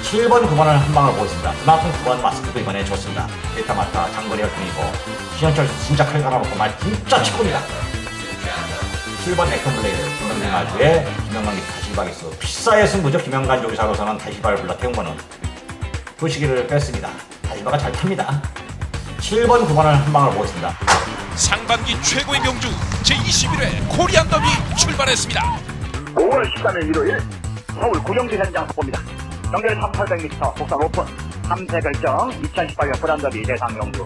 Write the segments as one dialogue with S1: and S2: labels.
S1: 7번, 9번을 한 방을 보겠습니다. 그만큼 9번 마스크도 이번에 좋습니다. 데이터 많다, 장거리 열풍이고 신현철 진짜 칼 갈아먹고 말 진짜 최고입니다. 7번 액션블레이드 김명민 마주에 김명만기 다시바기수 피사의 승부죠. 김영관 조기사로서는 다시바를 불러 태운 거는 그 시기를 뺐습니다. 다시바가 잘 탑니다. 7번, 9번을 한 방을 보겠습니다.
S2: 상반기 최고의 명주 제21회 코리안 더비 출발했습니다.
S3: 5월 13일 일요일 서울 구경지 현장 속보입니다. 경기를 3,800m 복선 오픈 3세 결정 2018년 코리안 더비 대상 명주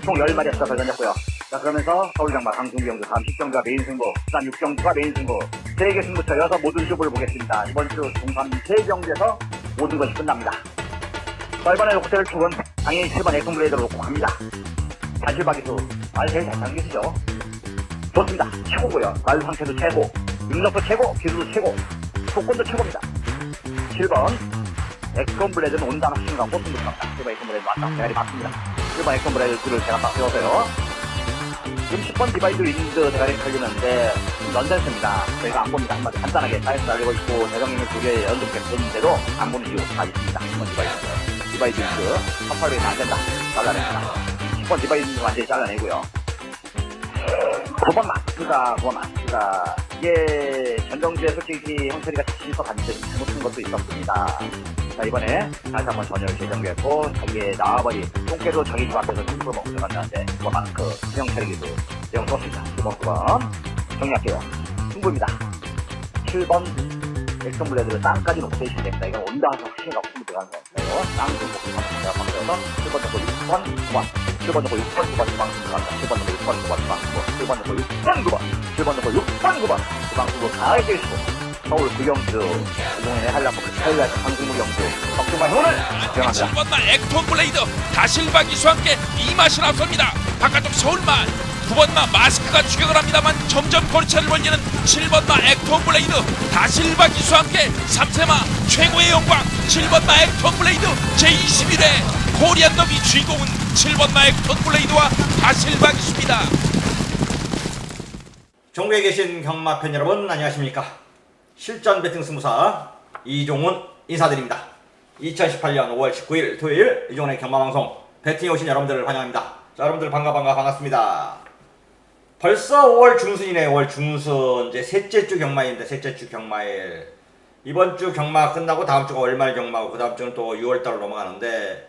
S3: 총 10마리에서 결정했고요. 자, 그러면서 서울장마 강승기 경주 다음 10경주가 메인 승부, 부산 6경주가 메인 승부, 3개 승부처 여서 모든 쇼부를 보겠습니다. 이번 주 중3 3경주에서 모든 것이 끝납니다. 자, 이번에 록테를 축은 당연히 7번 액션블레이드로 놓고 갑니다. 단실박이수 말 제일 잘 타는 것이죠. 좋습니다. 최고고요. 말 상태도 최고, 능력도 최고, 기술도 최고, 조건도 최고입니다. 7번 액션블레이드는 온다나 신강 꽃승부 갑니다. 7번 액션블레이드 맞다. 대가리 맞습니다. 7번 액션블레이드를 제가 딱 배워서요. 지금 10번 디바이드 윈드 대가리 걸리는데 넌센스입니다. 저희가 안 봅니다. 한마디 간단하게 사이즈 날리고 있고 대정님이 2개 연속 됐는데도 안 보는 이유가 있습니다. 10번 디바이드 윈드 1800은 안 된다. 잘라냅니다. 10번 디바이드 완전히 잘라내고요. 9번 마스크가 이게 전정주에 솔직히 형철이가 지쳐서 갔는데 잘못한 것도 있었습니다. 자, 이번에 다시 한번 전열을 재정비했고 자기의 나와버린 똥개도 자기 집 앞에서 춤을 먹고 들어갔는데 9번 마스크 형철이기도 내용 좋습니다. 9번 정리할게요. 승부입니다. 7번 액션블레이드를 땅까지 놓고 대시면 됩니다. 이건 온다 해서 확신이 없으면 들어가는 거예요. 땅도 놓고 제가 바꿔서 7번 놓고 6번 9번 7번 놓고 6번 9번 주방 들어간다. 7번 놓고 6번 9번 주방 7번 놓고 6번 9번 7번 놓고 6번 9번 주방 9번 가을 뛰시고 서울 구경주 이동현의 한라포 하이라이트 강승무 경주 덕주만 오늘 들어갑니다.
S2: 7번마 액션블레이드 다실바 기수와 함께 이 맛을 앞섭니다. 바깥쪽 서울만 9번마 마스크가 추격을 합니다만 점점 거리차를 벌리는 7번마 액션블레이드 다실바 기수와 함께 3세마 최고의 영광 7번마 액션블레이드 제21회 코리안 더비 주인공은 7번마 액션블레이드와 다실바 기수입니다.
S1: 전국에 계신 경마팬 여러분 안녕하십니까. 실전 배팅 승부사 이종훈 인사드립니다. 2018년 5월 19일 토요일 이종훈의 경마방송 배팅에 오신 여러분들을 환영합니다. 자, 여러분들 반갑습니다. 벌써 5월 중순이네. 5월 중순 이제 셋째 주 경마일인데 셋째 주 경마일 이번 주 경마 끝나고 다음 주가 월말 경마고 그 다음 주는 또 6월달로 넘어가는데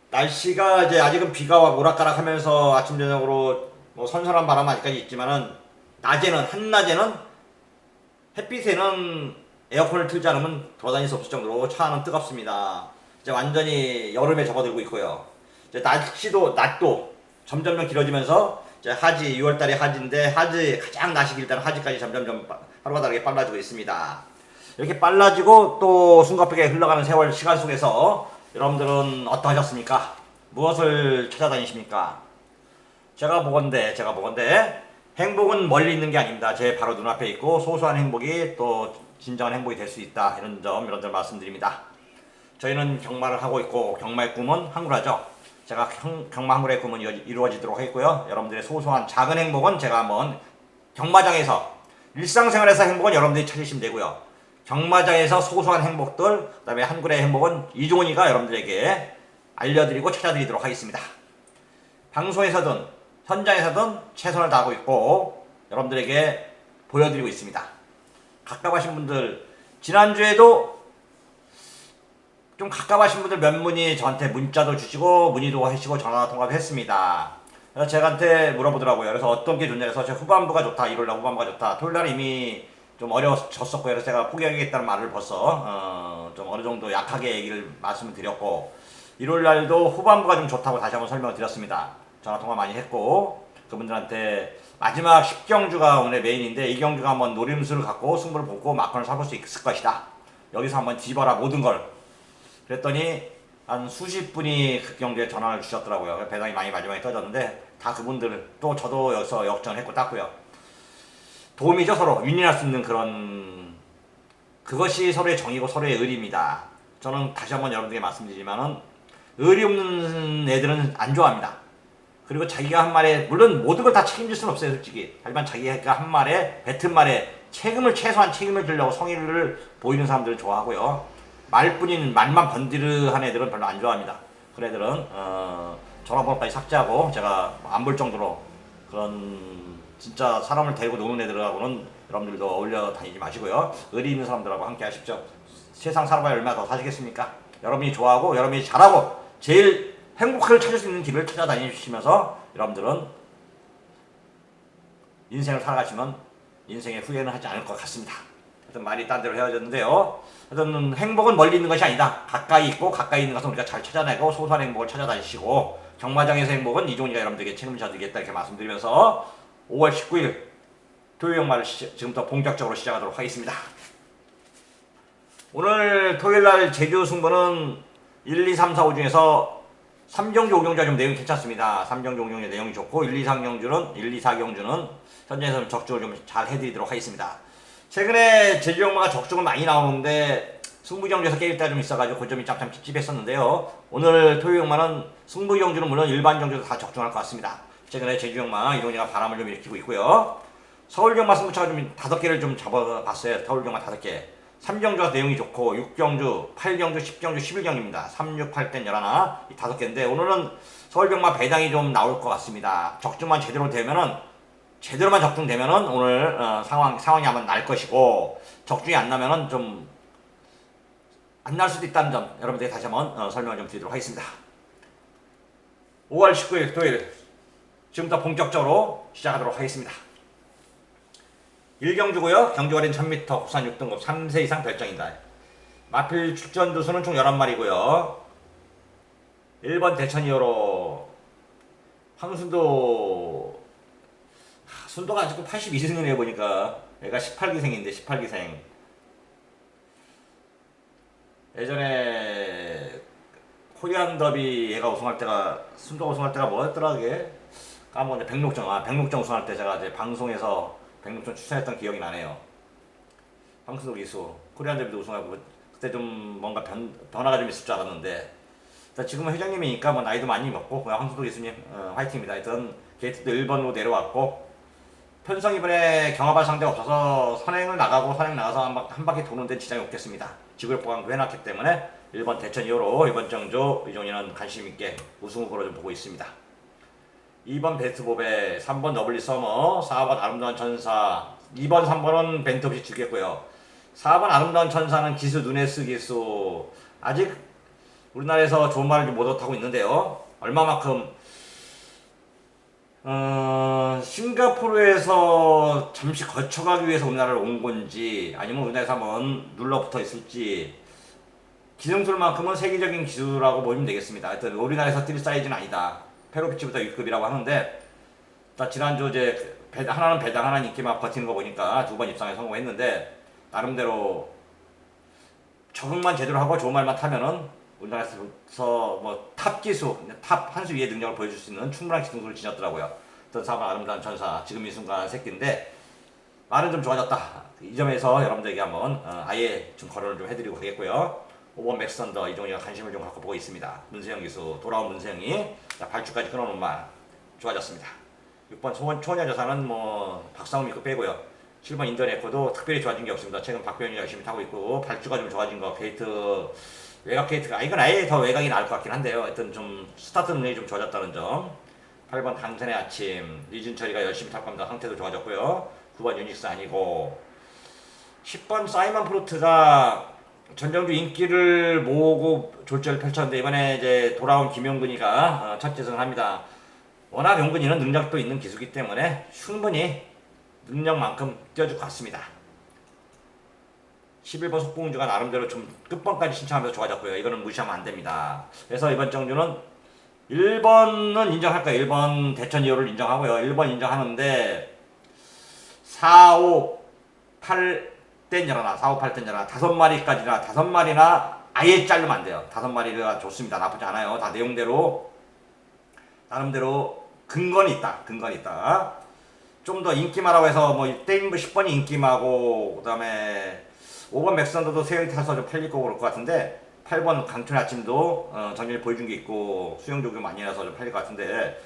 S1: 날씨가 이제 아직은 비가 와 오락가락하면서 아침 저녁으로 뭐 선선한 바람 아직까지 있지만은 낮에는 한낮에는 햇빛에는 에어컨을 틀지 않으면 돌아다닐 수 없을 정도로 차 안은 뜨겁습니다. 이제 완전히 여름에 접어들고 있고요. 이제 낮도 점점 길어지면서 이제 하지 6월달에 하지인데 하지 가장 낮이 길 때는 하지까지 점점 하루가 다르게 빨라지고 있습니다. 이렇게 빨라지고 또 숨가쁘게 흘러가는 세월 시간 속에서 여러분들은 어떠하셨습니까? 무엇을 찾아다니십니까? 제가 보건대 행복은 멀리 있는 게 아닙니다. 제 바로 눈앞에 있고 소소한 행복이 또 진정한 행복이 될 수 있다. 이런 점 말씀드립니다. 저희는 경마를 하고 있고 경마의 꿈은 항구라죠. 제가 경마 항구의 꿈은 이루어지도록 하겠고요. 여러분들의 소소한 작은 행복은 제가 한번 경마장에서 일상생활에서 행복은 여러분들이 찾으시면 되고요. 경마장에서 소소한 행복들 그 다음에 한굴의 행복은 이종훈이가 여러분들에게 알려드리고 찾아드리도록 하겠습니다. 방송에서든 현장에서든 최선을 다하고 있고 여러분들에게 보여드리고 있습니다. 가까워하신 분들 지난주에도 좀 가까워하신 분들 몇 분이 저한테 문자도 주시고 문의도 하시고 전화통화도 했습니다. 그래서 제가한테 물어보더라고요. 그래서 어떤 게 좋냐 해서 제가 후반부가 좋다. 일요일날 후반부가 좋다. 토요일날 이미 좀 어려워졌었고요. 그래서 제가 포기하겠다는 말을 벌써 좀 어느 정도 약하게 얘기를 말씀을 드렸고 일요일날도 후반부가 좀 좋다고 다시 한번 설명을 드렸습니다. 전화통화 많이 했고 그분들한테 마지막 10경주가 오늘 메인인데 이 경주가 한번 노림수를 갖고 승부를 보고 막판을 사볼 수 있을 것이다. 여기서 한번 뒤집어라 모든 걸. 그랬더니 한 수십 분이 그 경주에 전화를 주셨더라고요. 배당이 많이 마지막에 터졌는데 다 그분들 또 저도 여기서 역전했고 땄고요. 도움이죠. 서로 윈윈할 수 있는 그런 그것이 서로의 정이고 서로의 의리입니다. 저는 다시 한번 여러분들에게 말씀드리지만은 의리 없는 애들은 안 좋아합니다. 그리고 자기가 한 말에 물론 모든 걸 다 책임질 수는 없어요. 솔직히. 하지만 자기가 한 말에 뱉은 말에 최소한 책임을 지려고 성의를 보이는 사람들을 좋아하고요. 말뿐인 말만 번디르한 애들은 별로 안 좋아합니다. 그런 애들은 전화번호까지 삭제하고 제가 안 볼 정도로 그런 진짜 사람을 데리고 노는 애들하고는 여러분들도 어울려 다니지 마시고요. 의리 있는 사람들하고 함께 하십시오. 세상 살아봐야 얼마나 더 사시겠습니까? 여러분이 좋아하고 여러분이 잘하고 제일 행복을 찾을 수 있는 길을 찾아다니시면서 여러분들은 인생을 살아가시면 인생의 후회는 하지 않을 것 같습니다. 하여튼 말이 딴 데로 헤어졌는데요. 하여튼 행복은 멀리 있는 것이 아니다. 가까이 있고 가까이 있는 것은 우리가 잘 찾아내고 소소한 행복을 찾아다니시고 경마장에서 행복은 이종이가 여러분들에게 책임져 드리겠다 이렇게 말씀드리면서 5월 19일 토요일 연말을 지금부터 본격적으로 시작하도록 하겠습니다. 오늘 토요일날 제주 승부는 1, 2, 3, 4, 5 중에서 3경주, 5경주가 좀 내용이 괜찮습니다. 3경주, 5경주 내용이 좋고 1, 2, 3경주는 1, 2, 4경주는 현재에서는 적중을 좀 잘 해드리도록 하겠습니다. 최근에 제주 경마가 적중은 많이 나오는데 승부경주에서 깨질 때가 좀 있어가지고 그 점이 참 찝찝했었는데요. 오늘 토요일 경마는 승부경주는 물론 일반 경주도 다 적중할 것 같습니다. 최근에 제주 경마 이동이가 바람을 좀 일으키고 있고요. 서울 경마 승부차가 좀 5개를 좀 잡아봤어요. 서울 경마 5개. 3경주가 내용이 좋고 6경주, 8경주, 10경주, 11경주입니다. 3, 6, 8, 땐 11, 이 5개인데 오늘은 서울 경마 배당이 좀 나올 것 같습니다. 적중만 제대로 되면은 제대로만 적중되면은 오늘 상황이 아마 날 것이고 적중이 안 나면은 좀 안 날 수도 있다는 점 여러분들에게 다시 한번 설명을 좀 드리도록 하겠습니다. 5월 19일 토요일 지금부터 본격적으로 시작하도록 하겠습니다. 1경주고요. 경주거리는 1000m, 국산 6등급 3세 이상 별정이다. 마필 출전 두수는 총 11마리고요. 1번 대천 2호로 황순도 순도가 아직도 82승이네 요 보니까 얘가 18기생인데 18기생 예전에 코리안 더비 얘가 우승할 때가 순도가 우승할 때가 뭐였더라 그게 까먹었는데 백록정 우승할 때 제가 이제 방송에서 백록정 추천했던 기억이 나네요. 황순도 기수 코리안 더비도 우승하고 그때 좀 뭔가 변화가 좀 있을 줄 알았는데 지금은 회장님이니까 뭐 나이도 많이 먹고 그냥 황순도 기수님 화이팅입니다. 하여튼 게이트도 1번으로 내려왔고 편성 이번에 경합할 상대가 없어서 선행을 나가고 선행 나가서 한 바퀴 도는데 지장이 없겠습니다. 지구력 보강도 해놨기 때문에 1번 대천 2호로 이번 정조 이종이는 관심있게 우승 후보로 좀 보고 있습니다. 2번 베스트보베, 3번 너블리 서머, 4번 아름다운 천사, 2번 3번은 벤트 없이 치겠고요. 4번 아름다운 천사는 기수 누네스 기수 아직 우리나라에서 좋은 말을 못 얻어타고 있는데요. 얼마만큼 싱가포르에서 잠시 거쳐가기 위해서 우리나라를 온 건지 아니면 우리나라에서 한번 눌러붙어 있을지 기능술만큼은 세계적인 기술이라고 보시면 되겠습니다. 하여튼 우리나라에서 뛸 사이즈는 아니다. 페로피치보다 윗급이라고 하는데 지난주 이제 하나는 배당 하나는 인기만 버티는 거 보니까 2번 입상에 성공했는데 나름대로 적응만 제대로 하고 좋은 말만 타면은 우리나라에서 뭐 탑 기수, 탑 한 수 위의 능력을 보여줄 수 있는 충분한 기능술을 지녔더라고요. 어떤 4번 아름다운 천사, 지금 이 순간 새끼인데 말은 좀 좋아졌다. 이 점에서 여러분들에게 한번 아예 좀 거론을 좀 해드리고 가겠고요. 5번 맥선더 이종이가 관심을 좀 갖고 보고 있습니다. 문세영 기수, 돌아온 문세영이 발주까지 끊어놓은 말 좋아졌습니다. 6번 초녀여사는 뭐 박상우 믿고 빼고요. 7번 인더네코도 특별히 좋아진 게 없습니다. 최근 박병현이 열심히 타고 있고 발주가 좀 좋아진 거 게이트 외곽 게이트가 이건 아예 더 외곽이 나을 것 같긴 한데요. 하여튼 좀 스타트 능력이 좀 좋아졌다는 점. 8번 당선의 아침 리준철이가 열심히 탈 겁니다. 상태도 좋아졌고요. 9번 유닉스 아니고 10번 사이먼 프루트가 전정주 인기를 모으고 졸전을 펼쳤는데 이번에 이제 돌아온 김용근이가 첫 재승을 합니다. 워낙 용근이는 능력도 있는 기수기 때문에 충분히 능력만큼 뛰어줄 것 같습니다. 11번 속봉주가 나름대로 좀 끝번까지 신청하면서 좋아졌고요. 이거는 무시하면 안 됩니다. 그래서 이번 정주는 1번은 인정할 거예요. 1번 대천 2호를 인정하고요. 1번 인정하는데 4, 5, 8 땐 열어놔. 4, 5, 8 땐 열어놔. 5마리까지나 5마리나 아예 자르면 안 돼요. 5마리가 좋습니다. 나쁘지 않아요. 다 내용대로 나름대로 근거는 있다. 좀 더 인기마라고 해서 뭐 땡브 10번이 인기마고 그다음에 5번 맥선더도 세영이 타서 좀 팔릴 거고 그럴 것 같은데 8번 강촌의 아침도 전일 보여준 게 있고 수영조교 많이 나서 좀 팔릴 것 같은데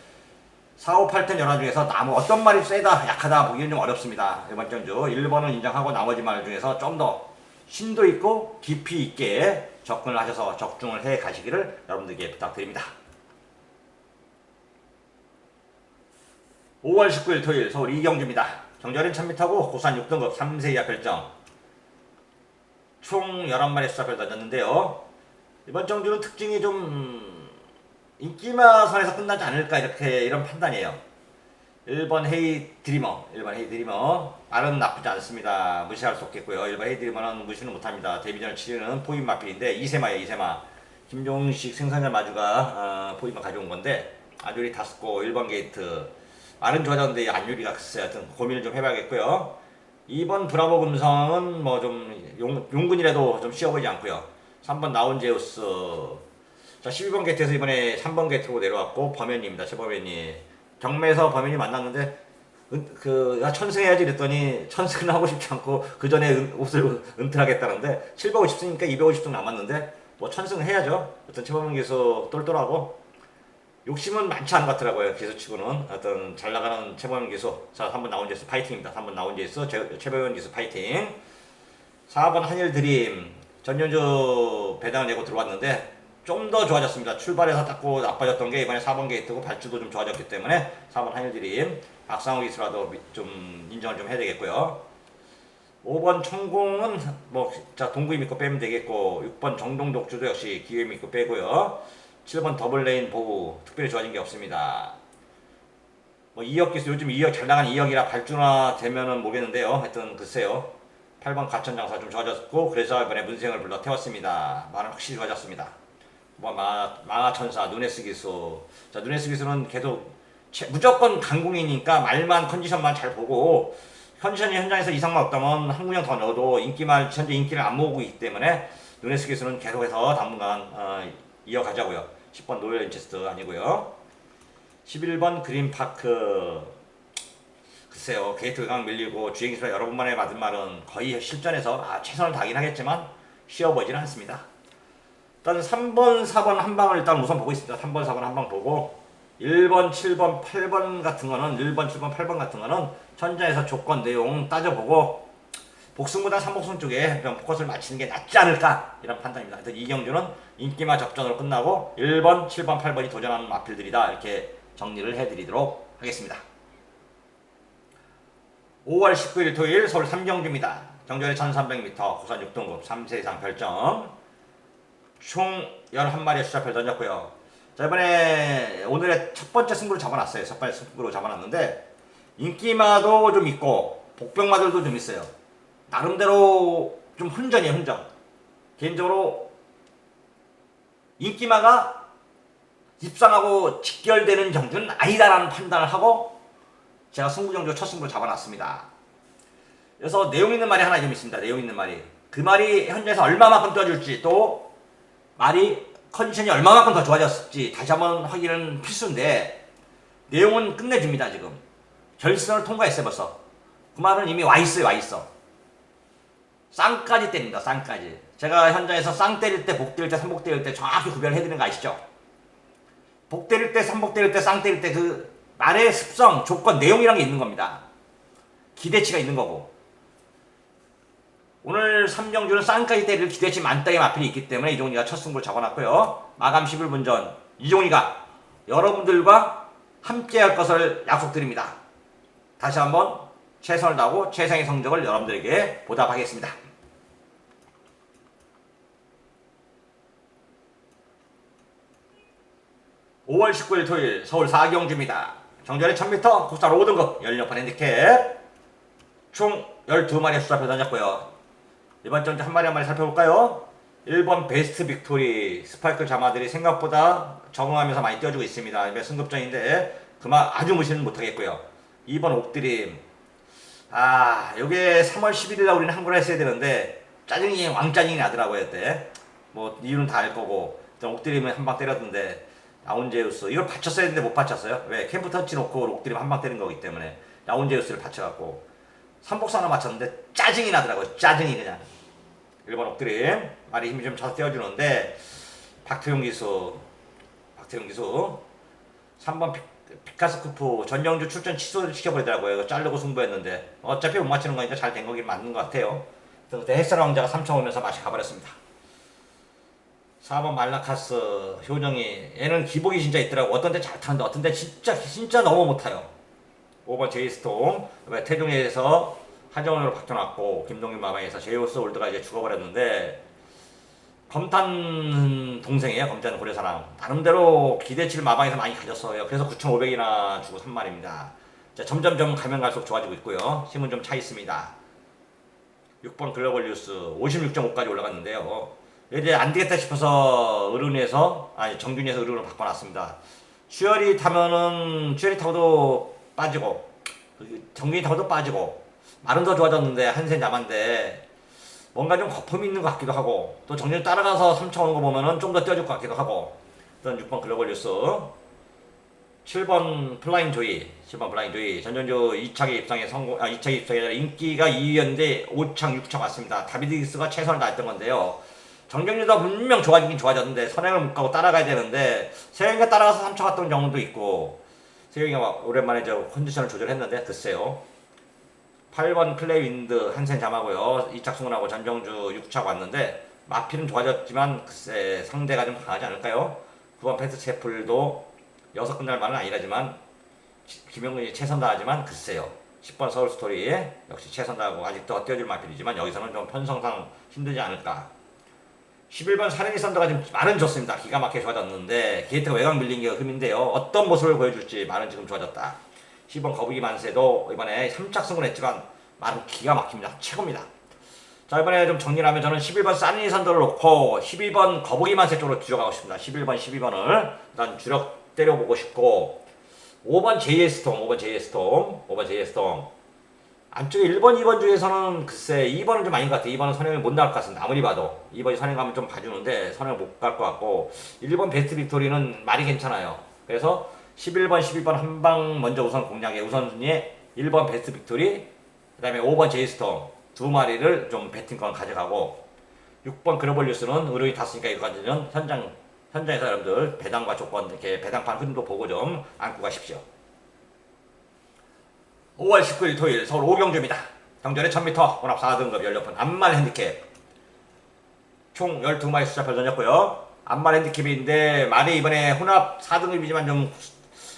S1: 4, 5, 8땐 연화 중에서 어떤 말이 세다 약하다 보기는 좀 어렵습니다. 이번 전주 1번은 인정하고 나머지 말 중에서 좀 더 심도 있고 깊이 있게 접근을 하셔서 적중을 해 가시기를 여러분들께 부탁드립니다. 5월 19일 토요일 서울 이경주입니다. 정절인 1000m고 고산 6등급 3세 이하 결정 총 11마리 수사표를 던졌는데요. 이번 정주는 특징이 좀 인기마선에서 끝나지 않을까 이런 판단이에요. 1번 헤이 드리머 말은 나쁘지 않습니다. 무시할 수 없겠고요. 1번 헤이 드리머는 무시는 못합니다. 데뷔전을 치르는 포인 마필인데 이세마예요. 이세마 김종식 생선을 마주가 포인만 가져온 건데 안율이 5고 1번 게이트 말은 좋아졌는데 안율이가 글쎄 하여튼 고민을 좀 해봐야겠고요. 2번 브라보 금성은 뭐 좀 용근이라도 좀 쉬워 보이지 않고요. 3번 나온제우스 자 12번 게이트에서 이번에 3번 게이트로 내려왔고 범현입니다. 최범현이 경매에서 범현이 만났는데 천승해야지 그랬더니 천승은 하고 싶지 않고 그 전에 옷을 은퇴하겠다는데 750승이니까 250승 남았는데 뭐 천승 해야죠. 어떤 최범현 기수 똘똘하고 욕심은 많지 않은 것 같더라고요. 기수치고는 어떤 잘 나가는 최범현 기수. 자 3번 나온제수 파이팅입니다. 3번 나온제수 최범현 기수 파이팅. 4번 한일 드림 전현주 배당을 내고 들어왔는데 좀 더 좋아졌습니다. 출발해서 닦고 나빠졌던 게 이번에 4번 게이트고 발주도 좀 좋아졌기 때문에 4번 한일 드림 박상호 기수라도 좀 인정을 좀 해야 되겠고요. 5번 천공은 뭐 자 동구이 믿고 빼면 되겠고 6번 정동독주도 역시 기회 믿고 빼고요. 7번 더블레인 보우 특별히 좋아진 게 없습니다. 뭐 2역 기수 요즘 2역 잘 나가는 2역이라 발주나 되면은 모르겠는데요. 하여튼 글쎄요. 8번 가천장사 좀 좋아졌고 그래서 이번에 문생을 불러 태웠습니다. 말은 확실히 좋아졌습니다. 뭐 망하천사 누네스 기수 자 누네스 기수는 계속 무조건 강공이니까 말만 컨디션만 잘 보고 컨디션이 현장에서 이상만 없다면 한 구경 더 넣어도 현재 인기를 안 모으고 있기 때문에 누네스 기수는 계속해서 당분간 이어가자고요. 10번 노엘 인체스트 아니고요. 11번 그린파크 글쎄요. 게이트 외곽 밀리고 주행기수가 여러 번만에 받은 말은 거의 실전에서 최선을 다하긴 하겠지만 쉬워 보이지는 않습니다. 일단 3번, 4번 한 방을 일단 우선 보고 있습니다. 3번, 4번 한 방 보고 1번, 7번, 8번 같은 거는 1번, 7번, 8번 같은 거는 현장에서 조건 내용 따져보고 복승보다 3복승 쪽에 좀 포커스를 맞추는 게 낫지 않을까 이런 판단입니다. 일단 이경주는 인기마 접전으로 끝나고 1번, 7번, 8번이 도전하는 마필들이다 이렇게 정리를 해드리도록 하겠습니다. 5월 19일 토요일 서울 삼경주입니다. 정절의 1300m 고산 6등급 3세 이상 별점 총 11마리의 수자표를 던졌고요. 자 이번에 오늘의 첫 번째 승부를 잡아놨어요. 첫 번째 승부로 잡아놨는데 인기마도 좀 있고 복병마들도 좀 있어요. 나름대로 좀 혼전이에요. 혼전. 개인적으로 인기마가 입상하고 직결되는 정도는 아니다라는 판단을 하고 제가 승부정주 첫 승부를 잡아놨습니다. 그래서 내용 있는 말이 하나 좀 있습니다. 내용 있는 말이 그 말이 현장에서 얼마만큼 떠줄지 또 말이 컨디션이 얼마만큼 더 좋아졌을지 다시 한번 확인은 필수인데 내용은 끝내줍니다. 지금 결승을 통과했어요. 벌써 그 말은 이미 와있어. 쌍까지 때립니다. 쌍까지. 제가 현장에서 쌍 때릴 때, 복 때릴 때, 삼복 때릴 때 정확히 구별해드리는 거 아시죠? 복 때릴 때, 삼복 때릴 때, 쌍 때릴 때 그 말의 습성, 조건, 내용이란 게 있는 겁니다. 기대치가 있는 거고 오늘 삼경주는 쌍까지 때릴 기대치 만땅의 마필이 있기 때문에 이종리가 첫 승부를 잡아놨고요. 마감 11분 전 이종리가 여러분들과 함께 할 것을 약속드립니다. 다시 한번 최선을 다하고 최상의 성적을 여러분들에게 보답하겠습니다. (5월 19일) 토요일 서울 사경주입니다. 정절의 1000m 국산 5등급 16판 핸디캡 총 12마리의 수자표 던졌고요. 이번 정주 한 마리 살펴볼까요? 1번 베스트 빅토리 스파이크 자마들이 생각보다 적응하면서 많이 뛰어주고 있습니다. 승급전인데 그만 아주 무시는 못하겠고요. 2번 옥드림 요게 3월 11일날 우리는 한국을 했어야 되는데 짜증이 왕짜증이 나더라고요. 그때 뭐 이유는 다 알 거고 일단 옥드림은 한 방 때렸던데 나온제우스 이걸 받쳤어야 했는데 못 받쳤어요. 왜? 캠프 터치 놓고 옥드림 한 방 때린 거기 때문에 나온제우스를 받쳐갖고 3복수 하나 맞췄는데 짜증이 나더라고요. 짜증이 그냥 1번 옥드림 말이 힘이 좀 차서 떼어주는데 박태용 기수 3번 피카스쿠프 전영주 출전 취소를 시켜버리더라고요. 자르고 승부했는데 어차피 못 맞히는 거니까 잘 된 거긴 맞는 것 같아요. 그때 햇살 왕자가 3차 오면서 맛이 가버렸습니다. 4번 말라카스 효정이 얘는 기복이 진짜 있더라고. 어떤 데 잘 타는데 어떤 데 진짜 너무 못 타요. 5번 제이스톰 태중에서 하정원으로 바뀌어놨고 김동균 마방에서 제이오스 올드가 이제 죽어버렸는데 검탄 동생이에요. 검탄 고려사랑 나름대로 기대치를 마방에서 많이 가졌어요. 그래서 9,500이나 주고 3마리입니다. 점점점 가면 갈수록 좋아지고 있고요. 힘은 좀 차 있습니다. 6번 글로벌 뉴스 56.5까지 올라갔는데요. 이제 안 되겠다 싶어서 정준이에서 의른으로 바꿔놨습니다. 추열이 타고도 빠지고 정준이 타고도 빠지고 말은 더 좋아졌는데 한센 잡았는데 뭔가 좀 거품이 있는 것 같기도 하고 또 정준이 따라가서 3차 오는 거 보면은 좀 더 뛰어줄 것 같기도 하고. 일단 6번 글로벌 뉴스 7번 플라잉 조이 전전주 2차기 입상에 2차기 입상에 인기가 2위였는데 5창 6차 왔습니다. 다비드기스가 최선을 다했던 건데요. 정경유도 분명 좋아지긴 좋아졌는데 선행을 못 가고 따라가야 되는데 세영이가 따라가서 3차 갔던 경우도 있고 세영이가 오랜만에 컨디션을 조절했는데 글쎄요. 8번 플레이 윈드 한센 잠하고요. 2차 승원하고 전정주 6차 왔는데 마필은 좋아졌지만 글쎄 상대가 좀 강하지 않을까요? 9번 패스 채플도 6 끝날 말은 아니라지만 김영근이 최선 다하지만 글쎄요. 10번 서울 스토리 역시 최선 다하고 아직도 뛰어줄 마필이지만 여기서는 좀 편성상 힘들지 않을까. 11번 사랭이 썬더가 지금 말은 좋습니다. 기가 막히게 좋아졌는데 게이트가 외곽 밀린 게 흠인데요. 어떤 모습을 보여줄지 말은 지금 좋아졌다. 10번 거북이 만세도 이번에 3착 승을 했지만 말은 기가 막힙니다. 최고입니다. 자, 이번에 좀 정리를 하면 저는 11번 사랭이 썬더를 놓고 12번 거북이 만세 쪽으로 들어가고 싶습니다. 11번 12번을 일단 주력 때려보고 싶고 5번 JS톰 안쪽에 1번, 2번 중에서는 글쎄 2번은 좀 아닌 것 같아요. 2번은 선행을 못 나올 것 같습니다. 아무리 봐도 2번이 선행 가면 좀 봐주는데 선행을 못 갈 것 같고 1번 베스트 빅토리는 말이 괜찮아요. 그래서 11번, 12번 한 방 먼저 우선 공략에 우선순위에 1번 베스트 빅토리 그 다음에 5번 제이스톰 두 마리를 좀 배팅권 가져가고 6번 글로벌 뉴스는 의료인 탔으니까 이거까지는 현장에서 여러분들 배당과 조건 이렇게 배당판 흐름도 보고 좀 안고 가십시오. 5월 19일 토요일 서울 오경주입니다. 경전에 1000m 혼합 4등급 연료판 암말 핸디캡 총 12마리 숫자표 던졌고요. 암말 핸디캡인데 말이 이번에 혼합 4등급이지만 좀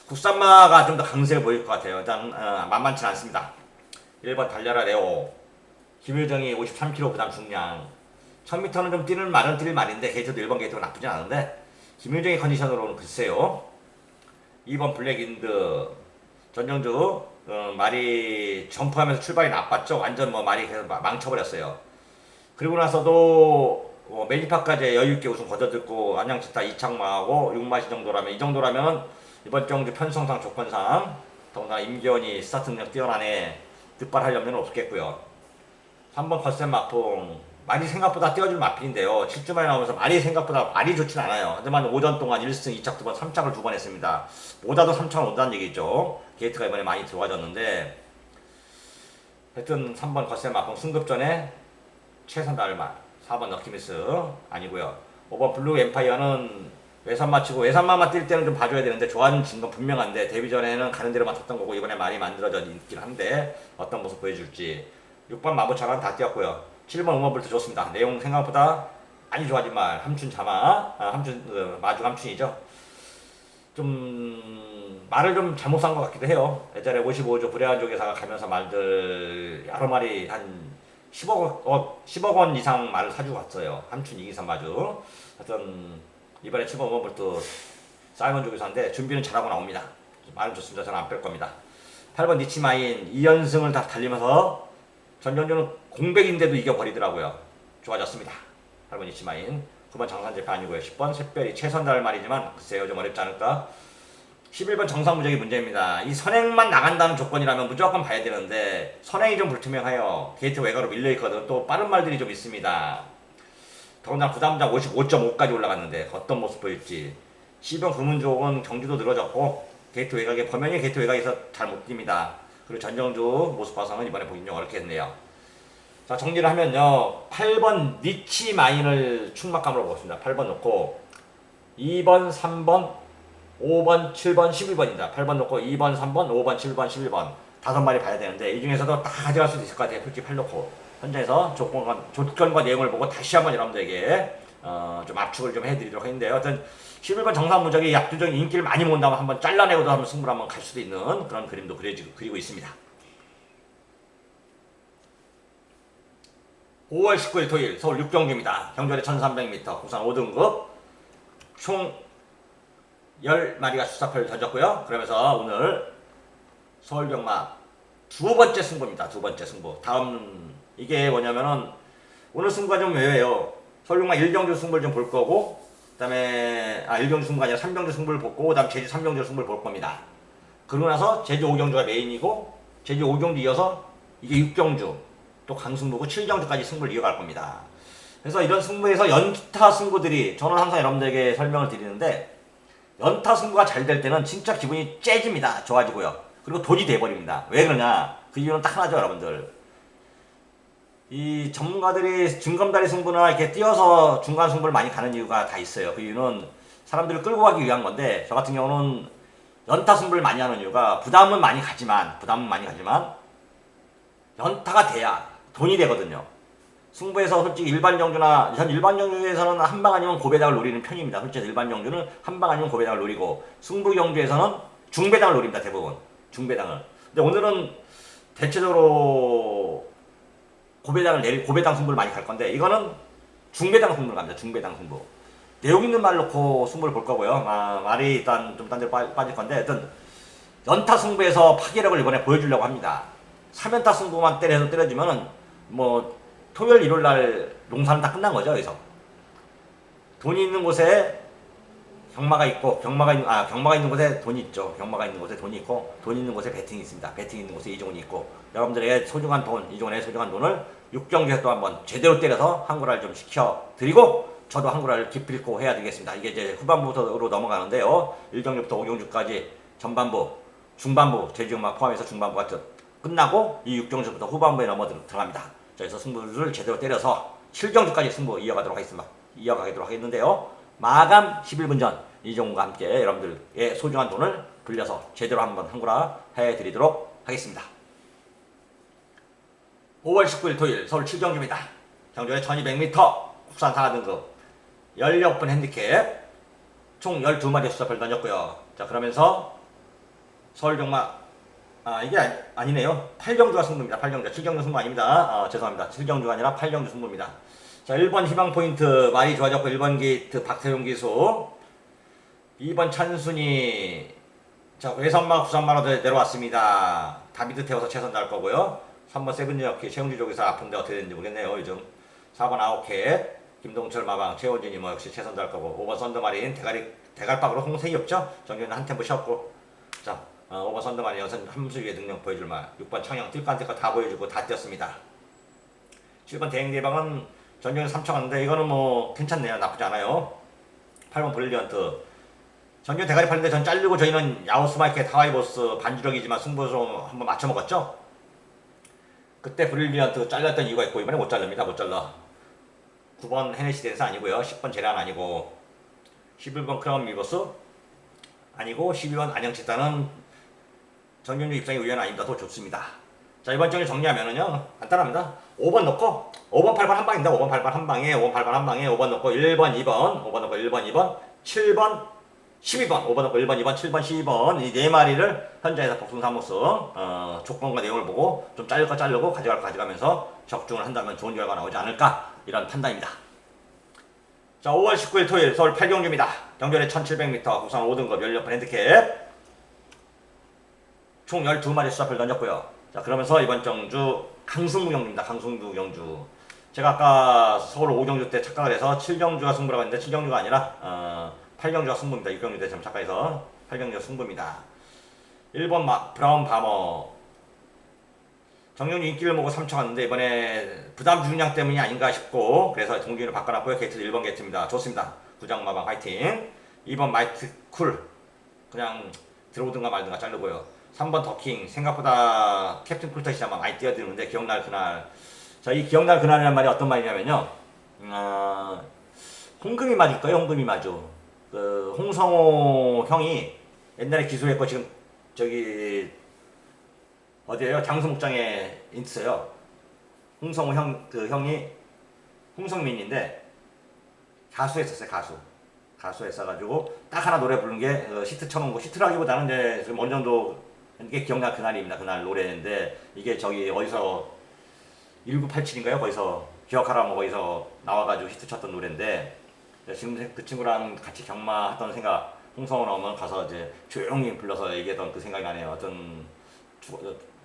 S1: 국산마가 좀 더 강세를 보일 것 같아요. 일단 만만치는 않습니다. 1번 달려라 레오 김효정이 53kg 그 다음 중량 1000m는 좀 뛰는 말은 뛸 말인데 게이트도 1번 게이트가 나쁘진 않은데 김효정의 컨디션으로는 글쎄요. 2번 블랙인드 전정주 말이 점프하면서 출발이 나빴죠. 완전 말이 계속 망쳐버렸어요. 그리고 나서도 메디파까지 여유있게 우승 거둬들고 안양치타 2창마하고 6마시 정도라면 이 정도라면 이번 경주 편성상 조건상 더구나 임기원이 스타트 능력 뛰어나네 득발할 염려는 없겠고요. 3번 컨셉 마풍 말이 생각보다 뛰어줄 마필인데요. 7주 만에 나오면서 말이 생각보다 말이 좋진 않아요. 하지만 오전 동안 1승 2착 2번 3착을 2번 했습니다. 보다도 3착은 온다는 얘기죠. 게이트가 이번에 많이 좋아졌는데 하여튼 3번 컨셉 마풍 승급전에 최선 다할 말 4번 럭키미스 아니고요. 5번 블루 엠파이어는 외산마 치고 외산마만 뛸 때는 좀 봐줘야 되는데 좋아진 건 분명한데 데뷔 전에는 가는 대로만 탔던 거고 이번에 말이 만들어져 있긴 한데 어떤 모습 보여줄지 6번 마부차간 다 뛰었고요. 7번 응원불도 좋습니다. 내용 생각보다 많이 좋아진 말 함춘 자마 마주 함춘이죠. 좀 말을 좀 잘못 산 것 같기도 해요. 예전에 55조 불의한족에서 가면서 말들 여러 마리 한 10억 원 이상 말을 사주고 갔어요. 함춘 이기선 마주. 하여튼 이번에 7번 응원불도 사이먼 쪽에서인데 준비는 잘하고 나옵니다. 말은 좋습니다. 저는 안 뺄 겁니다. 8번 니치마인 2연승을 다 달리면서 전전주는 공백인데도 이겨버리더라고요. 좋아졌습니다. 8번 니치마인 9번 장산재패 아니고요. 10번 샛별이 최선 다할 말이지만 글쎄요 좀 어렵지 않을까. 11번 정상무적이 문제입니다. 이 선행만 나간다는 조건이라면 무조건 봐야 되는데 선행이 좀 불투명해요. 게이트 외곽으로 밀려있거든. 또 빠른 말들이 좀 있습니다. 더군다나 부담장 55.5까지 올라갔는데 어떤 모습 보일지. 12번 금은족은 경주도 늘어졌고 게이트 외곽에 범연히 게이트 외곽에서 잘 못 뜁니다. 그리고 전정주 모습 봐서는 이번에 보기 좀 어렵겠네요. 자 정리를 하면요. 8번 니치 마인을 충막감으로 보겠습니다. 8번 놓고 2번, 3번, 5번, 7번, 11번입니다. 8번 놓고 2번, 3번, 5번, 7번, 11번 5마리 봐야 되는데 이 중에서도 다 가져갈 수도 있을 것 같아요. 솔직히 8 놓고 현장에서 조건과 내용을 보고 다시 한번 여러분들에게 좀 압축을 좀 해드리도록 했는데요. 어떤 11번 정상무적이 압도적인 인기를 많이 모은다면 한번 잘라내고도 한번 승부를 한번 갈 수도 있는 그런 그림도 그리고 있습니다. 5월 19일 토요일 서울 6경기입니다. 경주거리 1300m 국산 5등급 총 10마리가 수사표를 던졌고요. 그러면서 오늘 서울병마 두 번째 승부입니다. 두 번째 승부. 다음 이게 뭐냐면은 오늘 승부가 좀 외워요. 서울병마 1경주 승부를 좀 볼 거고, 그다음에 1경주 승부가 아니라 3경주 승부를 보고, 그다음 제주 3경주 승부를 볼 겁니다. 그러고 나서 제주 5경주가 메인이고, 제주 5경주 이어서 이게 6경주, 또 강승부고 7경주까지 승부를 이어갈 겁니다. 그래서 이런 승부에서 연타 승부들이 저는 항상 여러분들에게 설명을 드리는데, 연타 승부가 잘 될 때는 진짜 기분이 째집니다. 좋아지고요. 그리고 돈이 돼버립니다. 왜 그러냐? 그 이유는 딱 하나죠, 여러분들. 이 전문가들이 중검다리 승부나 이렇게 뛰어서 중간 승부를 많이 가는 이유가 다 있어요. 그 이유는 사람들을 끌고 가기 위한 건데, 저 같은 경우는 연타 승부를 많이 하는 이유가 부담은 많이 가지만 연타가 돼야 돈이 되거든요. 승부에서 솔직히 일반 정주나 전 일반 정주에서는 한 방 아니면 고배당을 노리는 편입니다. 솔직히 일반 정주는 한 방 아니면 고배당을 노리고, 승부 경주에서는 중배당을 노립니다. 대부분 중배당을. 근데 오늘은 대체적으로 고배당 승부를 많이 갈 건데, 이거는 중배당 승부를 갑니다. 중배당 승부. 내용 있는 말 놓고 승부를 볼 거고요. 말이 일단 좀 딴 데로 빠질 건데, 하여튼 연타 승부에서 파괴력을 이번에 보여주려고 합니다. 3연타 승부만 때려주면은 뭐 토요일 일요일 날 농사는 다 끝난 거죠. 여기서 돈이 있는 곳에 경마가 있고, 경마가 있는 곳에 돈이 있죠. 경마가 있는 곳에 돈이 있고, 돈 있는 곳에 베팅이 있습니다. 베팅 있는 곳에 이종훈이 있고, 여러분들의 소중한 돈, 이종훈의 소중한 돈을 6경기에서 또 한번 제대로 때려서 한구라를 좀 시켜드리고, 저도 한구라를 기필코 해야 되겠습니다. 이게 이제 후반부로 넘어가는데요. 1경기부터 5경기까지 전반부, 중반부, 제주경마 포함해서 중반부가 끝나고, 이 6경기부터 후반부에 들어갑니다. 그래서 승부를 제대로 때려서 7경기까지 승부 이어가도록 하겠는데요. 마감 11분 전 이종훈과 함께 여러분들의 소중한 돈을 불려서 제대로 한번 한구라 해드리도록 하겠습니다. 5월 19일 토요일 서울 7경주입니다. 경주에 1200m 국산 4등급 16분 핸디캡 총 12마리 수사표를 던졌고요. 자, 그러면서 서울경마 이게 아니네요. 8경주가 승부입니다. 8경주. 7경주 승부 아닙니다. 죄송합니다. 7경주가 아니라 8경주 승부입니다. 자, 1번 희망 포인트 많이 좋아졌고, 1번 게이트 박태용 기수, 2번 찬순이, 자, 외선마 9선마로 내려왔습니다. 다비드 태워서 최선 달 거고요. 3번 세븐여키 최용주 쪽에서 아픈데 어떻게 되는지 모르겠네요. 요즘 4번 아웃캣 김동철 마방 최원진이 뭐 역시 최선 달 거고, 5번 선더마린 대갈박으로 홍색이 없죠. 정규는 한 템포 쉬었고, 자, 5번 선더마린 여선 함수 위에 능력 보여줄 말, 6번 청영 뜰까 다 보여주고 다 뛰었습니다. 7번 대행대방은 전경에 3차 갔는데, 이거는 뭐 괜찮네요. 나쁘지 않아요. 8번 브릴리언트 전경 대가리 팔는데 전 잘리고, 저희는 야오스마이크의 타와이보스 반주력이지만 승부 좀 한번 맞춰먹었죠. 그때 브릴리언트 잘렸던 이유가 있고, 이번에 못 잘릅니다. 못 잘라. 9번 헤네시 댄스 아니고요. 10번 제란 아니고, 11번 크라운 미버스 아니고, 12번 안녕치다는 전경주 입장이 우연 아닙니다. 더 좋습니다. 자, 이번 정리 정리하면은요, 간단합니다. 5번 넣고, 5번 8번 한 방입니다. 5번 8번 한 방에, 5번 8번 한 방에, 5번 넣고 1번 2번, 5번 넣고 1번 2번, 7번 12번, 5번 넣고 1번 2번, 7번 12번, 이 4마리를 현장에서 복숭 사모스 조건과 내용을 보고 좀 자르고 가져갈 거 가져가면서 적중을 한다면 좋은 결과가 나오지 않을까, 이런 판단입니다. 자, 5월 19일 토요일 서울 8경주입니다. 경주에 1700m 국산 5등급 16번 핸드캡 총 12마리 수사표를 던졌고요. 자, 그러면서 이번 경주 강승부 경주입니다. 강승부 경주. 제가 아까 서울 5경주 때 착각을 해서 7경주가 승부라고 했는데, 7경주가 아니라 8경주가 승부입니다. 6경주 때 좀 착각해서 8경주가 승부입니다. 1번 브라운 바머 정경주 인기를 보고 3차 갔는데, 이번에 부담 중량 때문이 아닌가 싶고, 그래서 동기를 바꿔놨고요. 게이트도 1번 게이트입니다. 좋습니다. 구장마방 화이팅. 2번 마이트 쿨 그냥 들어오든가 말든가 자르고요. 3번 더킹 생각보다 캡틴 쿨터시 아마 많이 뛰어드는데, 기억날 그날. 자, 이 기억날 그날이라는 말이 어떤 말이냐면요, 홍금이 맞을 거예요. 홍금이 마주. 그 홍성호 형이 옛날에 기술했고, 지금 저기 어디에요? 장수 목장에 있어요. 홍성우 형이 홍성민인데 가수했었어요. 가수 했어가지고 딱 하나 노래 부른 게 시트 쳐놓은 거, 시트라기보다는 이제 좀 어느 정도 이게 기억나 그날입니다. 그날 노래인데 이게 저기 어디서 1987인가요? 거기서 기억하라 뭐 거기서 나와가지고 히트 쳤던 노래인데 지금 그 친구랑 같이 경마했던 생각, 홍성우 나오면 가서 이제 조용히 불러서 얘기했던 그 생각이 나네요. 어떤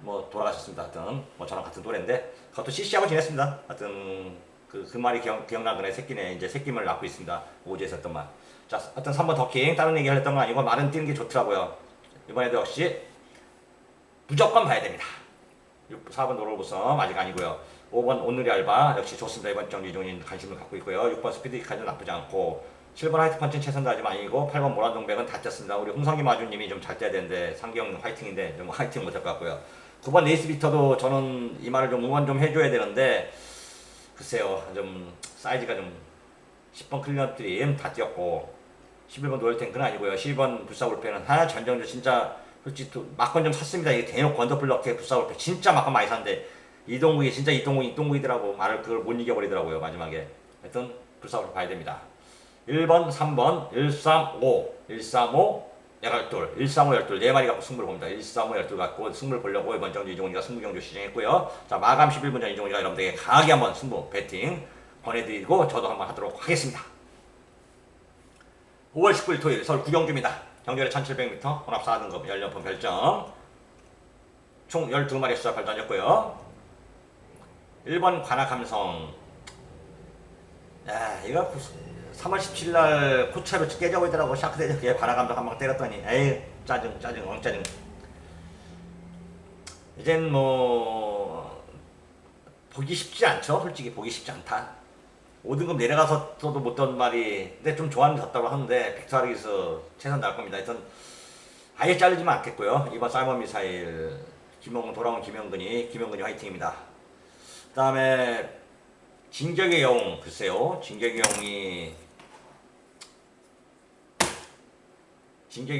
S1: 뭐 돌아가셨습니다. 하여튼 뭐 저랑 같은 노래인데 그것도 CC하고 지냈습니다. 하여튼 그 말이 기억나거네. 새끼네. 이제 새끼를 낳고 있습니다. 오지에서 했던 말. 자, 하여튼 3번 더킹 다른 얘기 했던 건 아니고 말은 뛰는 게 좋더라고요. 이번에도 역시 무조건 봐야 됩니다. 4번 노로보섬 아직 아니고요. 5번 오늘의 알바 역시 좋습니다. 이번 정도 이종인 관심을 갖고 있고요. 6번 스피드카는 나쁘지 않고 7번 하이트펀치는 최선도 아직 아니고 8번 모란동백은 다 뛰었습니다. 우리 홍성기 마주님이 좀 잘 뛰어야 되는데 상기형 화이팅인데 좀 화이팅 못할 것 같고요. 9번 레이스비터도 저는 이 말을 좀 응원 좀 해줘야 되는데 글쎄요. 좀 사이즈가 좀 10번 클리너 드림 다 뛰었고 11번 노열 탱크는 아니고요. 12번 불사울패는 전정주 진짜 솔직히 막건 좀 샀습니다. 이게 대놓고 언더블럭해 불사울패 진짜 막건 많이 샀는데 이동국이 진짜 이동국이더라고. 말을 그걸 못 이겨버리더라고요. 마지막에. 하여튼 불사울패 봐야 됩니다. 1번, 3번, 135, 135, 12, 135, 12, 4마리 갖고 승부를 봅니다. 135, 12 갖고 승부를 보려고 이번 정도 이종훈이가 승부 경주 시작했고요. 자, 마감 11분 전 이종훈이가 여러분들에게 강하게 한번 승부 배팅 권해드리고 저도 한번 하도록 하겠습니다. 5월 19일 토요일 서울 구경주입니다. 경주를 1700m, 혼합 4등급 연령품 별점 총 12마리 수자 발전했고요. 1번 관악함성. 야, 이거 3월 17일 코차로 깨져버리더라고. 샤크대저 그게 관악함성 한 방 때렸더니 에이 짜증 엉짜증. 이젠 뭐 보기 쉽지 않죠. 솔직히 보기 쉽지 않다. 5등급 내려가서도 못 던 말이 근데 좀 좋아하는 졌다고 하는데 빅토리에서 최선 다할 겁니다. 하여튼 아예 잘리지만 않겠고요. 이번 사이먼 미사일 돌아온 김영근이 화이팅입니다. 그 다음에 진격의 영웅 글쎄요. 진격의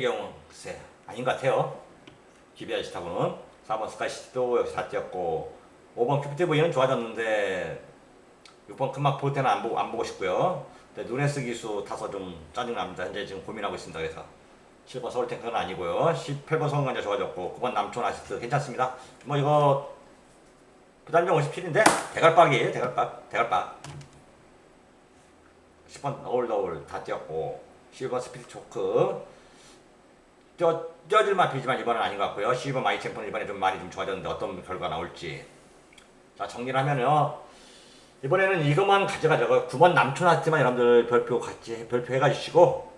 S1: 영웅 글쎄 아닌 것 같아요. 기비아시타고는 4번 스카이시티도 역시 다 뛰었고 5번 큐피티브이는 좋아졌는데 6번 큰막 볼 때는 안 보고 싶고요. 누네스 기수 타서 좀 짜증납니다. 현재 지금 고민하고 있습니다. 그래서 7번 서울탱크는 아니고요. 18번 성관자 좋아졌고 9번 남촌 아시스트 괜찮습니다. 뭐 이거 부단정 57인데 대갈박이에요. 대갈박 10번 어울더울 다 뛰었고 11번 스피드 초크 뛰어질만 빌지만 이번은 아닌 것 같고요. 12번 마이 챔프는 이번에 좀 많이 좀 좋아졌는데 어떤 결과 나올지. 자, 정리를 하면요. 이번에는 이것만 가져가자고요. 9번 남촌 아트만 여러분들 별표해가 주시고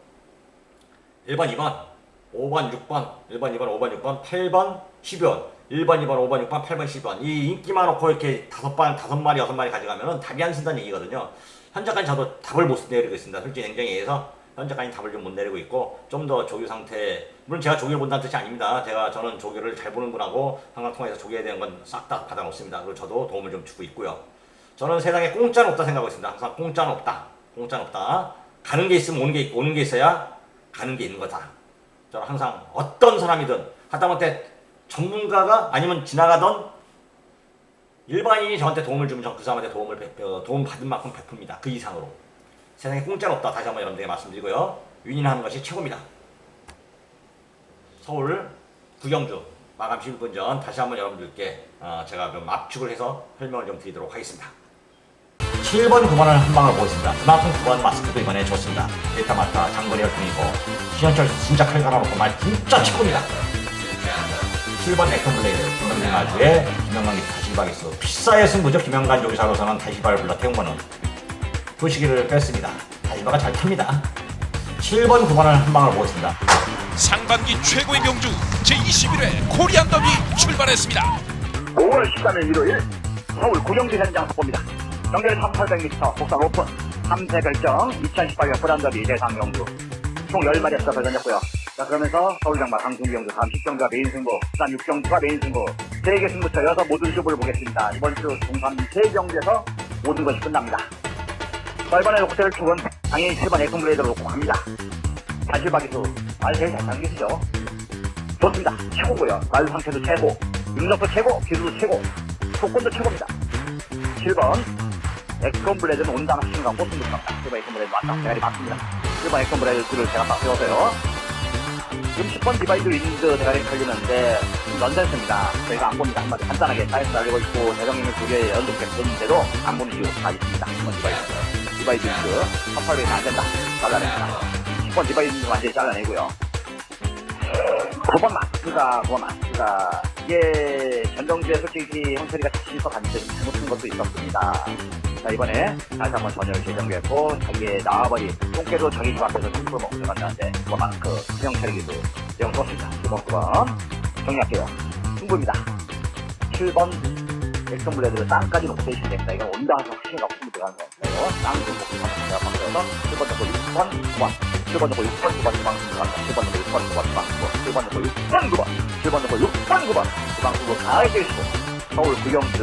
S1: 1번, 2번, 5번, 6번, 1번, 2번, 5번, 6번, 8번, 10번, 1번, 2번, 5번, 6번, 8번, 10번 이 인기만 놓고 이렇게 5마리, 6마리 가져가면은 답이 안 쓴다는 얘기거든요. 현재까지 저도 답을 못 내리고 있습니다. 솔직히 냉정히 얘기해서 현재까지 답을 좀 못 내리고 있고 좀 더 조교 상태 물론 제가 조교를 본다는 뜻이 아닙니다. 저는 조교를 잘 보는 분하고 항상 통해서 조교에 대한 건 싹 다 받아놓습니다. 그리고 저도 도움을 좀 주고 있고요. 저는 세상에 공짜는 없다 생각하고 있습니다. 항상 공짜는 없다. 가는 게 있으면 오는 게 있어야 가는 게 있는 거다. 저는 항상 어떤 사람이든 하다못해 전문가가 아니면 지나가던 일반인이 저한테 도움을 주면 전 그 사람한테 도움 받은 만큼 베풉니다. 그 이상으로. 세상에 공짜는 없다. 다시 한번 여러분들에게 말씀드리고요. 윈윈하는 것이 최고입니다. 서울 구경주 마감 11분 전 다시 한번 여러분들께 제가 좀 압축을 해서 설명을 좀 드리도록 하겠습니다. 7번, 9번을 한 방을 보겠습니다. 그만큼 9번 마스크도 이번에 좋습니다. 데이터 마타 장거리 열풍이고 신현철 진짜 칼 갈아놓고 말 진짜 최고입니다. 7번 액션블레이드 김영관 마주의 김영관 다시바기스 피사의 승부죠. 김영관 조기사로서는 다시바를 불러 태운 거는 그 시기를 뺐습니다. 다시바가 잘 탑니다. 7번, 9번을 한 방을 보겠습니다.
S2: 상반기 최고의 경주 제21회 코리안 더비 출발했습니다.
S3: 5월 13일 일요일 서울 구경주 현장 속보입니다. 경계를 1800m 복상 오픈 3세 결정 2018년 브란더비 대상 경주 총 10마리에서 결정했고요. 자, 그러면서 서울장마 강승기 경주 다음 10경주가 메인 승부 부산 6경주가 메인 승부 3개 승부처 여서 모든 승부를 보겠습니다. 이번 주 중3 3경주에서 모든 것이 끝납니다. 자, 이번에 호텔 축은 당연히 7번 액션블레이드로 놓고 갑니다. 다실바기수 말 제일 잘 타는 기수죠. 좋습니다. 최고고요. 말 상태도 최고, 능력도 최고, 기술도 최고, 조건도 최고입니다. 7번 엑스온 블레드는 온다나 신강 꽃순 들어갑니다. 7번 엑스온 블레드 맞다. 대가리 맞습니다. 7번 엑스온 블레드를 제가 딱 세워서요. 지금 10번 디바이드 윈드 대가리 걸리는데 넌센스입니다. 저희가 안 봅니다. 한마디 간단하게 사이언스 알리고 있고 대장님이 두 개 연속 했는데도 안 보는 이유 다 있습니다. 10번 디바이드 윈드 1800은 안 된다. 잘라냅니다. 10번 디바이드 윈드 완전히 잘라내고요. 9번 마스크가 이게 전정주에 솔직히 형철이가 지쳐서 갔는데 좀 잘못한 것도 있었습니다. 자, 이번에 다시 한번 전열을 재정비했고 자기의 나와버린 똥개도 자기 집 앞에서 점프로 먹고 들어갔는데 9번 마스크 형철이 기수 내용 좋습니다. 9번 정리할게요. 승부입니다. 7번 엑스온 블레드를 땅까지 놓고 있으면 됩니다. 이건 온다 해서 확신이 없으면 들어가는 거예요. 땅 좀 먹고 제가 바꿔서 7번 잡고 6번 9번 7번 잡고 6번 9번 주방수 들어간다. 7번 잡고 6번 9번 주방수 7번 잡고 6번 9번 7번 잡고 6번 9번 주방수 가에 뛰시고 서울 구경주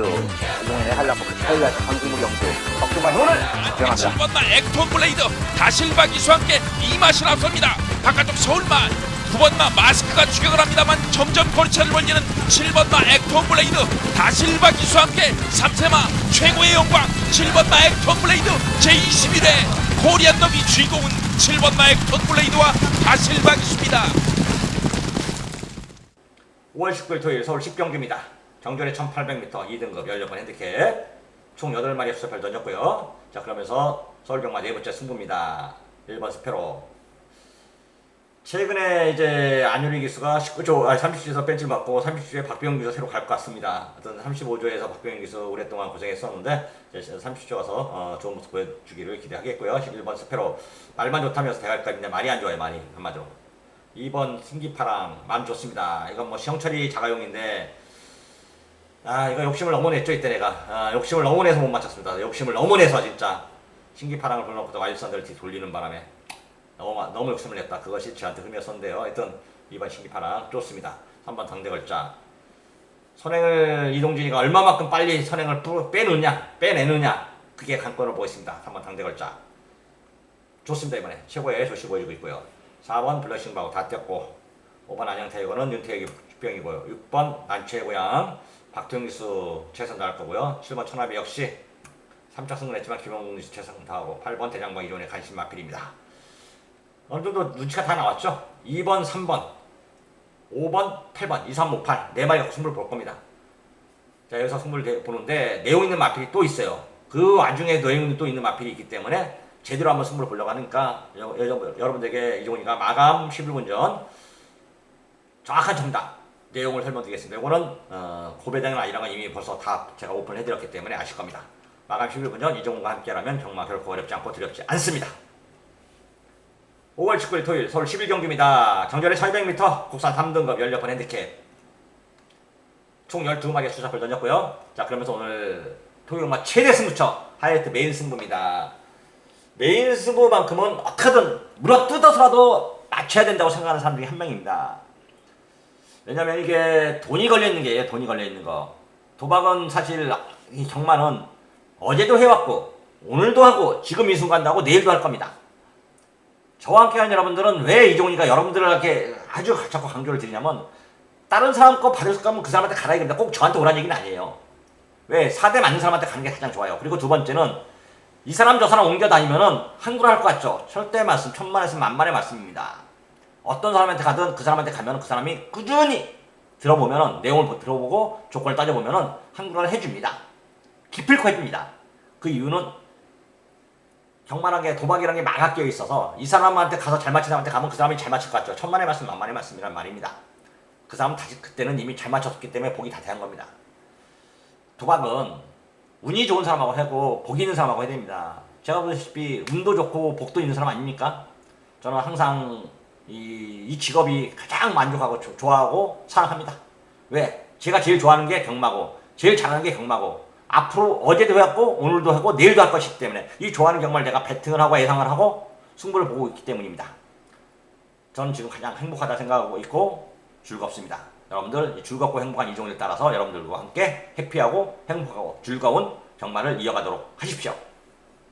S3: 이동현의 한라포 그 차이가 강승무 경주 박종만 오늘 주장합니다.
S2: 7번마 엑톤 블레이드 다실바 기수와 함께 이 맛이 앞섭니다. 바깥쪽 서울만 9번마 마스크가 추격을 합니다만 점점 거리차를 벌리는 7번마 엑톤 블레이드 다실바 기수와 함께 3세마 최고의 영광 7번마 엑톤 블레이드 제21회 코리안 더비 주인공은 7번마 엑톤 블레이드와 다실바 기수입니다.
S1: 5월 19일 토요일 서울 10경기입니다. 정전에 1800m 2등급 16번 핸디캡 총 8마리의 수첩을 던졌고요. 자, 그러면서 서울병마 네 번째 승부입니다. 1번 스페로. 최근에 이제 안유리 기수가 30주에서 벤치를 받고 30주에 박병영 기수 새로 갈 것 같습니다. 어떤 35조에서 박병영 기수 오랫동안 고생했었는데 이제 30조 가서 좋은 모습 보여주기를 기대하겠고요. 11번 스페로 말만 좋다면서 대갈까지인데 말이 안 좋아요. 많이 한마디로. 2번 승기파랑 마음 좋습니다. 이건 뭐 시영철이 자가용인데 이거 욕심을 너무 냈죠 이때 내가. 욕심을 너무 내서 못 맞췄습니다. 욕심을 너무 내서 진짜 신기파랑을 불러놓고 와일드선들을 뒤 돌리는 바람에 너무 욕심을 냈다. 그것이 저한테 흠이었었는데요. 하여튼 2번 신기파랑 좋습니다. 3번 당대걸자. 선행을 이동진이가 얼마만큼 빨리 선행을 빼내느냐 그게 관건을 보고 있습니다. 3번 당대걸자. 좋습니다. 이번에 최고의 조시 보여주고 있고요. 4번 블러싱바고 다 뛰었고 5번 안양타이거는 윤태혁이 병이고요. 6번 난치의 박태용 기수 최선 다할 거고요. 7번 천하비 역시 3차 승을 했지만 김영국 기수 최선 다하고 8번 대장방 이종의 간신 마필입니다. 어느 정도 눈치가 다 나왔죠? 2번, 3번, 5번, 8번, 2, 3, 5, 8 네 마리가 승부를 볼 겁니다. 자, 여기서 승부를 보는데 내용 있는 마필이 또 있어요. 그 와중에 내용이 또 있는 마필이 있기 때문에 제대로 한번 승부를 보려고 하니까 여러분들에게 이종이가 마감 11분 전 정확한 정답 내용을 설명드리겠습니다. 이거는 고배당은 아니라는 이미 벌써 다 제가 오픈을 해드렸기 때문에 아실 겁니다. 마감 11분 전 이종과 함께라면 경마 결코 어렵지 않고 두렵지 않습니다. 5월 19일 토요일 서울 11경기입니다. 정전에 1200m 국산 3등급 16번 핸디캡 총 12마리의 수작을 던졌고요. 자, 그러면서 오늘 토요일마 최대 승부처 하이라이트 메인 승부입니다. 메인 승부만큼은 어떻게든 물어뜯어서라도 맞춰야 된다고 생각하는 사람 중에 한 명입니다. 왜냐면 이게 돈이 걸려있는 게 돈이 걸려있는 거. 도박은 사실 이 경마는 어제도 해왔고 오늘도 하고 지금 이 순간도 하고 내일도 할 겁니다. 저와 함께하는 여러분들은 왜 이종이가 여러분들에게 아주 자꾸 강조를 드리냐면 다른 사람 거 받을 거면 그 사람한테 가라 이겁니다. 꼭 저한테 오라는 얘기는 아니에요. 왜? 4대 맞는 사람한테 가는 게 가장 좋아요. 그리고 두 번째는 이 사람 저 사람 옮겨 다니면은 함부로 할 것 같죠. 절대 말씀, 천만에서 만만의 말씀입니다. 어떤 사람한테 가든 그 사람한테 가면 그 사람이 꾸준히 들어보면은 내용을 들어보고 조건을 따져보면은 함부로 해줍니다. 기필코 해줍니다. 그 이유는 경마라는 게 도박이라는 게 막아 끼어 있어서 이 사람한테 가서 잘 맞힌 사람한테 가면 그 사람이 잘 맞힐 것 같죠. 천만의 말씀 만만의 말씀이란 말입니다. 그 사람은 다시 그때는 이미 잘 맞췄기 때문에 복이 다 대한 겁니다. 도박은 운이 좋은 사람하고 하고 복이 있는 사람하고 해야 됩니다. 제가 보다시피 운도 좋고 복도 있는 사람 아닙니까? 저는 항상 이 직업이 가장 만족하고 좋아하고 사랑합니다. 왜? 제가 제일 좋아하는 게 경마고 제일 잘하는 게 경마고 앞으로 어제도 했고 오늘도 하고 내일도 할 것이기 때문에 이 좋아하는 경마를 내가 배팅을 하고 예상을 하고 승부를 보고 있기 때문입니다. 저는 지금 가장 행복하다 생각하고 있고 즐겁습니다. 여러분들 즐겁고 행복한 이종을 따라서 여러분들과 함께 해피하고 행복하고 즐거운 경마를 이어가도록 하십시오.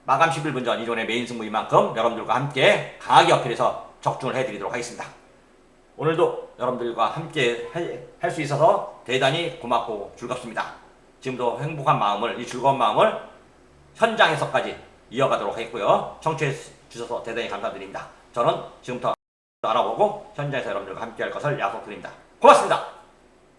S1: 마감 11분 전 이종의 메인 승부인 만큼 여러분들과 함께 강하게 어필해서 적중을 해드리도록 하겠습니다. 오늘도 여러분들과 함께 할 수 있어서 대단히 고맙고 즐겁습니다. 지금도 행복한 마음을, 이 즐거운 마음을 현장에서까지 이어가도록 하겠고요. 청취해 주셔서 대단히 감사드립니다. 저는 지금부터 알아보고 현장에서 여러분들과 함께 할 것을 약속드립니다. 고맙습니다.